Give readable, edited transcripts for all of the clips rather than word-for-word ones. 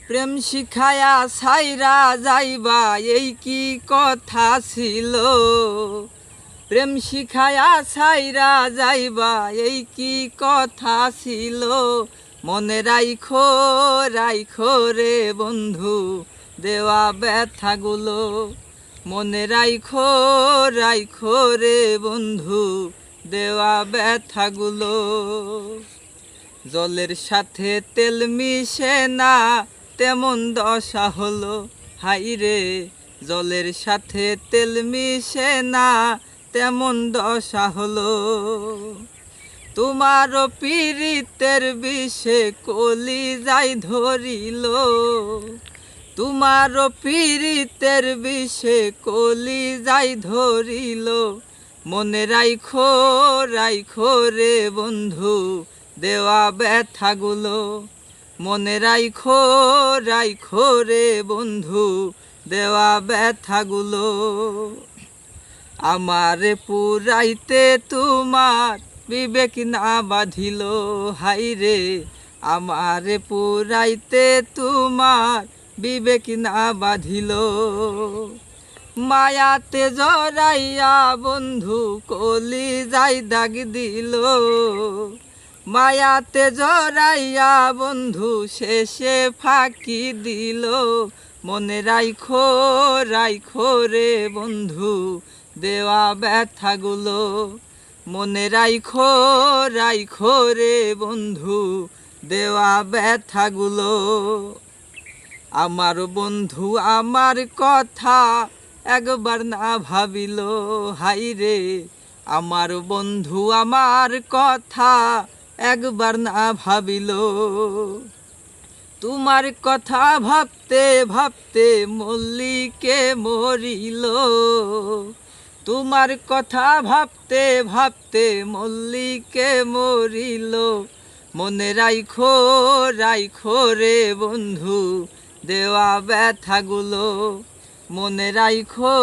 প্রেম শিখায়া ছাইরা যাইবা এই কি কথা ছিল। প্রেম শিখায়া ছাইরা যাইবা এই কি কথা ছিল। মনে রাইখো রাইখো রে বন্ধু দেওয়া ব্যথাগুলো। মনে রাইখো রাইখো রে বন্ধু দেওয়া ব্যথাগুলো। জলের সাথে তেল মিশে না তেমন দশা হলো। হাইরে জলের সাথে তেল মিশে না তেমন দশা হলো। তোমার পীড়িতের বিষে কলিজায় ধরিল। তোমার পীড়িতের বিষে কলিজায় ধরিল। মনে রাইখো রাইখো রে বন্ধু দেওয়া ব্যথাগুলো। মনে রাইখো রাইখো রে বন্ধু দেওয়া ব্যথাগুলো। আমারে পুরাইতে তোমার বিবেক না বাঁধিল। হাইরে আমারে পুরাইতে তোমার বিবেক না বাঁধিল। মায়াতে জড়াইয়া বন্ধু কলিজায় দাগ দিল। মায়াতে জড়াইয়া বন্ধু শেষে ফাঁকি দিল। মনে রাইখো রাইখো রে বন্ধু দেওয়া ব্যথাগুলো। মনে রাইখো রাইখো রে বন্ধু দেওয়া ব্যথাগুলো। আমার বন্ধু আমার কথা একবার না ভাবিল। হাইরে আমার বন্ধু আমার কথা একবার না ভাবিল। তোমার কথা ভাবতে ভাবতে মল্লিকে মরিল। তোমার কথা ভাবতে ভাবতে মল্লিকে মরিল। মনে রাইখো রাইখো রে বন্ধু দেওয়া ব্যথাগুলো। মনে রাইখো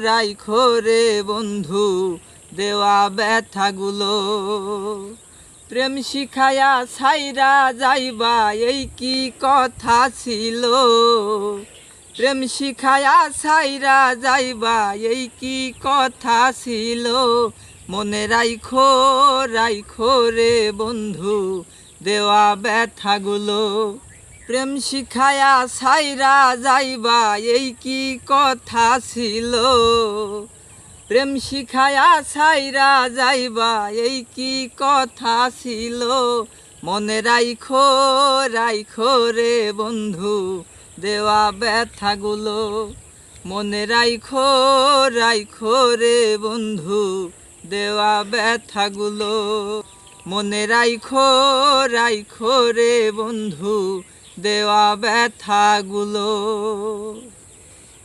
রাইখো রে বন্ধু দেওয়া ব্যথাগুলো। প্রেম শিখায়া ছাইরা যাইবা এই কি কথা ছিল। প্রেম শিখায়া ছাইরা যাইবা এই কি কথা ছিল। মনে রাইখো রাইখো রে বন্ধু দেওয়া ব্যথাগুলো। প্রেম শিখায়া ছাইরা যাইবা এই কি কথা ছিল। প্রেম শিখায়া ছাইরা যাইবা এই কি কথা ছিল। মনে রাইখো রাইখো রে বন্ধু দেওয়া ব্যথাগুলো। মনে রাইখো রাইখো রে বন্ধু দেওয়া ব্যথাগুলো। মনে রাইখো রাইখো রে বন্ধু দেওয়া ব্যথাগুলো।